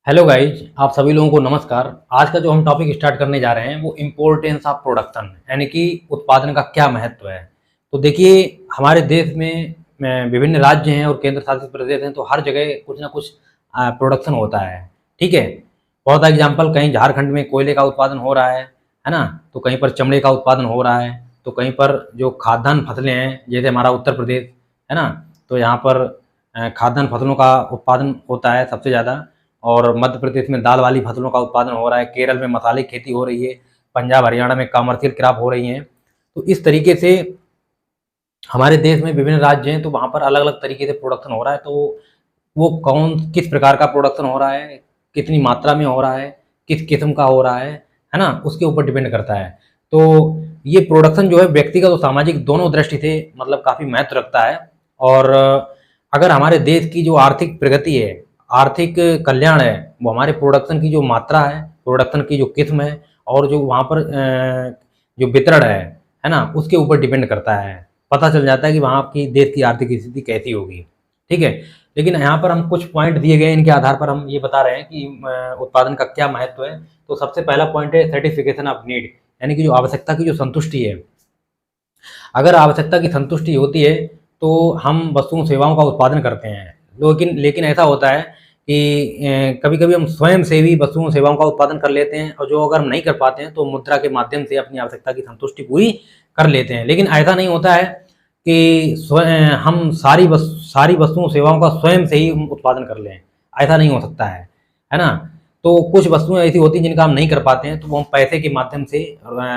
Hello guys, आप सभी लोगों को नमस्कार। आज का जो हम टॉपिक स्टार्ट करने जा रहे हैं वो इम्पोर्टेंस ऑफ प्रोडक्शन यानी कि उत्पादन का क्या महत्व है। तो देखिए, हमारे देश में विभिन्न राज्य हैं और केंद्र शासित प्रदेश हैं, तो हर जगह कुछ ना कुछ प्रोडक्शन होता है। ठीक है। बहुत एग्जाम्पल, कहीं झारखंड में कोयले का उत्पादन हो रहा है ना। तो कहीं पर चमड़े का उत्पादन हो रहा है, तो कहीं पर जो खाद्यान्न फसलें हैं जैसे हमारा उत्तर प्रदेश है ना, तो यहाँ पर खाद्यान्न फसलों का उत्पादन होता है सबसे ज़्यादा। और मध्य प्रदेश में दाल वाली फसलों का उत्पादन हो रहा है, केरल में मसाले की खेती हो रही है, पंजाब हरियाणा में कमर्शियल क्रॉप हो रही हैं। तो इस तरीके से हमारे देश में विभिन्न राज्य हैं, तो वहाँ पर अलग अलग तरीके से प्रोडक्शन हो रहा है। तो वो कौन किस प्रकार का प्रोडक्शन हो रहा है, कितनी मात्रा में हो रहा है, किस किस्म का हो रहा है ना, उसके ऊपर डिपेंड करता है। तो ये प्रोडक्शन जो है व्यक्तिगत और सामाजिक दोनों दृष्टि से मतलब काफ़ी महत्व रखता है। और अगर हमारे देश की जो आर्थिक प्रगति है, आर्थिक कल्याण है, वो हमारे प्रोडक्शन की जो मात्रा है, प्रोडक्शन की जो किस्म है और जो वहाँ पर जो वितरण है ना, उसके ऊपर डिपेंड करता है। पता चल जाता है कि वहाँ की देश की आर्थिक स्थिति कैसी होगी। ठीक है। लेकिन यहाँ पर हम कुछ पॉइंट दिए गए हैं, इनके आधार पर हम ये बता रहे हैं कि उत्पादन का क्या महत्व है। तो सबसे पहला पॉइंट है सर्टिफिकेशन ऑफ नीड, यानी कि जो आवश्यकता की जो संतुष्टि है। अगर आवश्यकता की संतुष्टि होती है तो हम वस्तुओं सेवाओं का उत्पादन करते हैं। लेकिन लेकिन ऐसा होता है कि कभी कभी हम स्वयं से भी वस्तुओं सेवाओं का उत्पादन कर लेते हैं, और जो अगर हम नहीं कर पाते हैं तो मुद्रा के माध्यम से अपनी आवश्यकता की संतुष्टि पूरी कर लेते हैं। लेकिन ऐसा नहीं होता है कि हम सारी वस्तुओं सेवाओं का स्वयं से ही हम उत्पादन कर लें। ऐसा नहीं हो सकता है ना। तो कुछ वस्तुएं ऐसी होती हैं जिनका हम नहीं कर पाते हैं, तो वो हम पैसे के माध्यम से,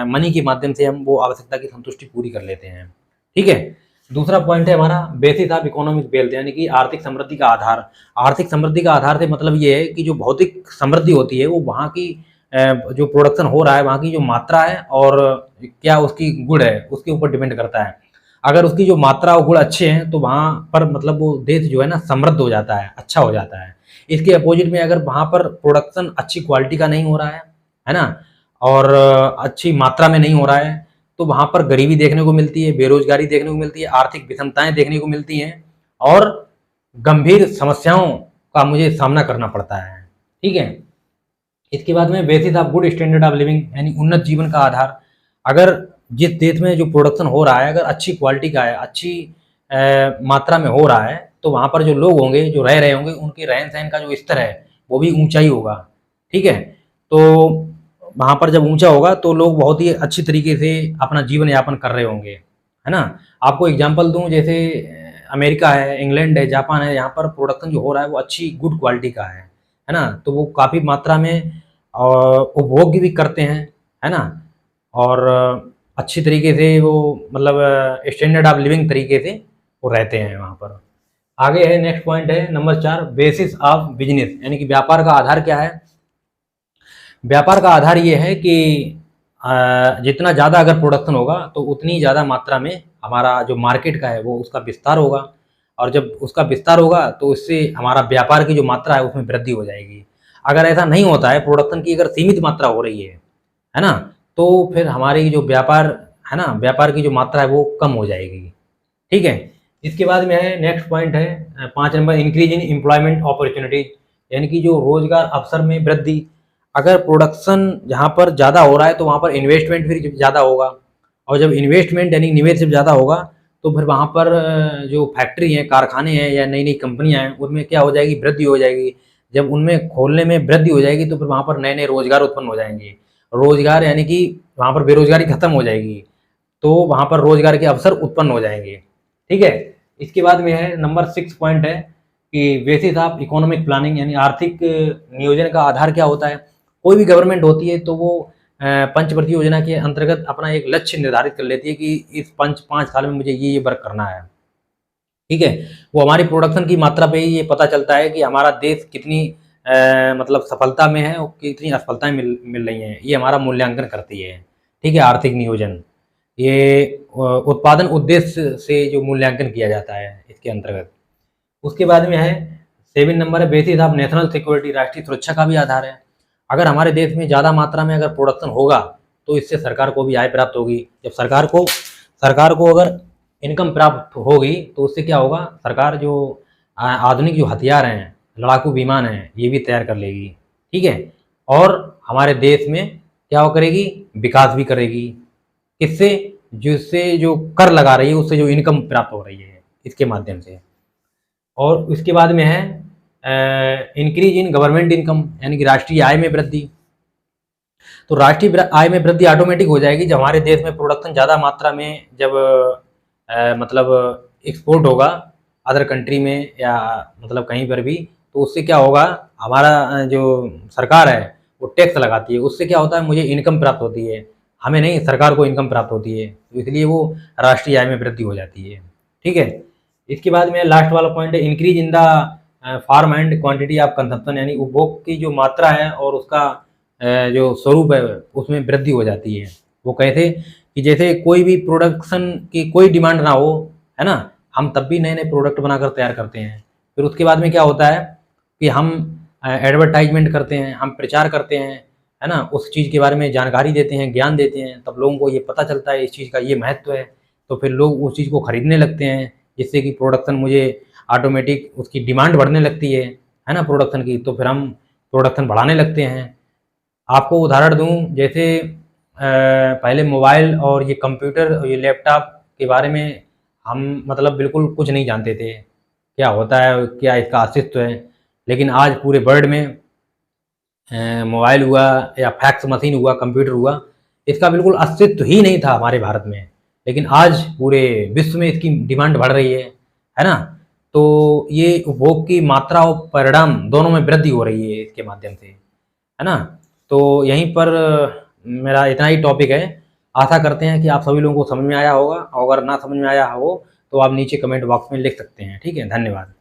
मनी के माध्यम से हम वो आवश्यकता की संतुष्टि पूरी कर लेते हैं। ठीक है। दूसरा पॉइंट है हमारा बेसिस ऑफ इकोनॉमिक वेल्थ, यानी कि आर्थिक समृद्धि का आधार। आर्थिक समृद्धि का आधार से मतलब ये है कि जो भौतिक समृद्धि होती है वो वहाँ की जो प्रोडक्शन हो रहा है वहाँ की जो मात्रा है और क्या उसकी गुण है उसके ऊपर डिपेंड करता है। अगर उसकी जो मात्रा और गुण अच्छे हैं तो वहाँ पर मतलब वो देश जो है ना समृद्ध हो जाता है, अच्छा हो जाता है। इसके अपोजिट में अगर वहाँ पर प्रोडक्शन अच्छी क्वालिटी का नहीं हो रहा है ना, और अच्छी मात्रा में नहीं हो रहा है, तो वहाँ पर गरीबी देखने को मिलती है, बेरोजगारी देखने को मिलती है, आर्थिक विषमताएं देखने को मिलती हैं और गंभीर समस्याओं का मुझे सामना करना पड़ता है। ठीक है। इसके बाद में basis of good standard of living, यानी उन्नत जीवन का आधार। अगर जिस देश में जो प्रोडक्शन हो रहा है अगर अच्छी क्वालिटी का है, अच्छी मात्रा में हो रहा है, तो वहाँ पर जो लोग होंगे, जो रह रहे होंगे, उनके रहन सहन का जो स्तर है वो भी ऊंचाई होगा। ठीक है। तो वहाँ पर जब ऊंचा होगा तो लोग बहुत ही अच्छी तरीके से अपना जीवन यापन कर रहे होंगे, है ना। आपको एग्जांपल दूं, जैसे अमेरिका है, इंग्लैंड है, जापान है, यहाँ पर प्रोडक्शन जो हो रहा है वो अच्छी गुड क्वालिटी का है ना। तो वो काफ़ी मात्रा में उपभोग भी करते हैं, है ना। और अच्छी तरीके से वो मतलब स्टैंडर्ड ऑफ लिविंग तरीके से वो रहते हैं वहाँ पर। आगे है नेक्स्ट पॉइंट है नंबर 4, बेसिस ऑफ बिजनेस, यानी कि व्यापार का आधार क्या है। व्यापार का आधार ये है कि जितना ज़्यादा अगर प्रोडक्शन होगा तो उतनी ज़्यादा मात्रा में हमारा जो मार्केट का है वो उसका विस्तार होगा, और जब उसका विस्तार होगा तो इससे हमारा व्यापार की जो मात्रा है उसमें वृद्धि हो जाएगी। अगर ऐसा नहीं होता है, प्रोडक्शन की अगर सीमित मात्रा हो रही है ना, तो फिर हमारी जो व्यापार है ना, व्यापार की जो मात्रा है वो कम हो जाएगी। ठीक है। इसके बाद में है नेक्स्ट पॉइंट है 5 number, increase in employment opportunities, यानी कि जो रोजगार अवसर में वृद्धि। अगर प्रोडक्शन जहाँ पर ज़्यादा हो रहा है तो वहाँ पर इन्वेस्टमेंट फिर ज़्यादा होगा, और जब इन्वेस्टमेंट यानी निवेश जब ज़्यादा होगा तो फिर वहाँ पर जो फैक्ट्री हैं, कारखाने हैं या नई नई कंपनियाँ हैं, उनमें क्या हो जाएगी, वृद्धि हो जाएगी। जब उनमें खोलने में वृद्धि हो जाएगी तो फिर वहाँ पर नए नए रोजगार उत्पन्न हो जाएंगे। रोजगार यानी कि वहाँ पर बेरोजगारी खत्म हो जाएगी, तो वहाँ पर रोजगार के अवसर उत्पन्न हो जाएंगे। ठीक है। इसके बाद में है नंबर 6 पॉइंट है कि बेसिस ऑफ इकोनॉमिक प्लानिंग, यानी आर्थिक नियोजन का आधार क्या होता है। कोई भी गवर्नमेंट होती है तो वो पंचवर्षीय योजना के अंतर्गत अपना एक लक्ष्य निर्धारित कर लेती है कि इस 5 साल में मुझे ये वर्क करना है। ठीक है। वो हमारी प्रोडक्शन की मात्रा पे ही ये पता चलता है कि हमारा देश कितनी मतलब सफलता में है और कितनी असफलताएं मिल रही हैं, ये हमारा मूल्यांकन करती है। ठीक है। आर्थिक नियोजन ये उत्पादन उद्देश्य से जो मूल्यांकन किया जाता है इसके अंतर्गत। उसके बाद में है 7 नंबर है बेसिस ऑफ नेशनल सिक्योरिटी, राष्ट्रीय सुरक्षा का भी आधार है। अगर हमारे देश में ज़्यादा मात्रा में अगर प्रोडक्शन होगा तो इससे सरकार को भी आय प्राप्त होगी। जब सरकार को अगर इनकम प्राप्त होगी तो उससे क्या होगा, सरकार जो आधुनिक जो हथियार हैं, लड़ाकू विमान है ये भी तैयार कर लेगी, ठीक है। और हमारे देश में क्या वो करेगी, विकास भी करेगी। किससे, जिससे जो कर लगा रही है उससे जो इनकम प्राप्त हो रही है इसके माध्यम से। और उसके बाद में है इंक्रीज इन गवर्नमेंट इनकम, यानी कि राष्ट्रीय आय में वृद्धि। तो राष्ट्रीय आय में वृद्धि ऑटोमेटिक हो जाएगी जब हमारे देश में प्रोडक्शन ज़्यादा मात्रा में जब मतलब एक्सपोर्ट होगा अदर कंट्री में या मतलब कहीं पर भी, तो उससे क्या होगा, हमारा जो सरकार है वो टैक्स लगाती है, उससे क्या होता है, मुझे इनकम प्राप्त होती है, हमें नहीं, सरकार को इनकम प्राप्त होती है, तो इसलिए वो राष्ट्रीय आय में वृद्धि हो जाती है, ठीक है। इसके बाद में लास्ट वाला पॉइंट है increase in the form and quantity of consumption, यानी उपभोग की जो मात्रा है और उसका जो स्वरूप है उसमें वृद्धि हो जाती है। वो कैसे, कि जैसे कोई भी प्रोडक्शन की कोई डिमांड ना हो, है ना, हम तब भी नए नए प्रोडक्ट बनाकर तैयार करते हैं। फिर उसके बाद में क्या होता है कि हम एडवर्टाइजमेंट करते हैं, हम प्रचार करते हैं, है ना, उस चीज़ के बारे में जानकारी देते हैं, ज्ञान देते हैं, तब लोगों को ये पता चलता है इस चीज़ का ये महत्व है, तो फिर लोग उस चीज़ को खरीदने लगते हैं, जिससे कि प्रोडक्शन मुझे ऑटोमेटिक उसकी डिमांड बढ़ने लगती है ना, प्रोडक्शन की, तो फिर हम प्रोडक्शन बढ़ाने लगते हैं। आपको उदाहरण दूँ, जैसे पहले मोबाइल और ये कंप्यूटर और ये लैपटॉप के बारे में हम मतलब बिल्कुल कुछ नहीं जानते थे, क्या होता है, क्या इसका अस्तित्व है। लेकिन आज पूरे वर्ल्ड में मोबाइल हुआ या फैक्स मशीन हुआ, कंप्यूटर हुआ, इसका बिल्कुल अस्तित्व ही नहीं था हमारे भारत में, लेकिन आज पूरे विश्व में इसकी डिमांड बढ़ रही है ना। तो ये उपभोग की मात्रा और परिणाम दोनों में वृद्धि हो रही है इसके माध्यम से, है ना। तो यहीं पर मेरा इतना ही टॉपिक है। आशा करते हैं कि आप सभी लोगों को समझ में आया होगा, और अगर ना समझ में आया हो तो आप नीचे कमेंट बॉक्स में लिख सकते हैं, ठीक है। धन्यवाद।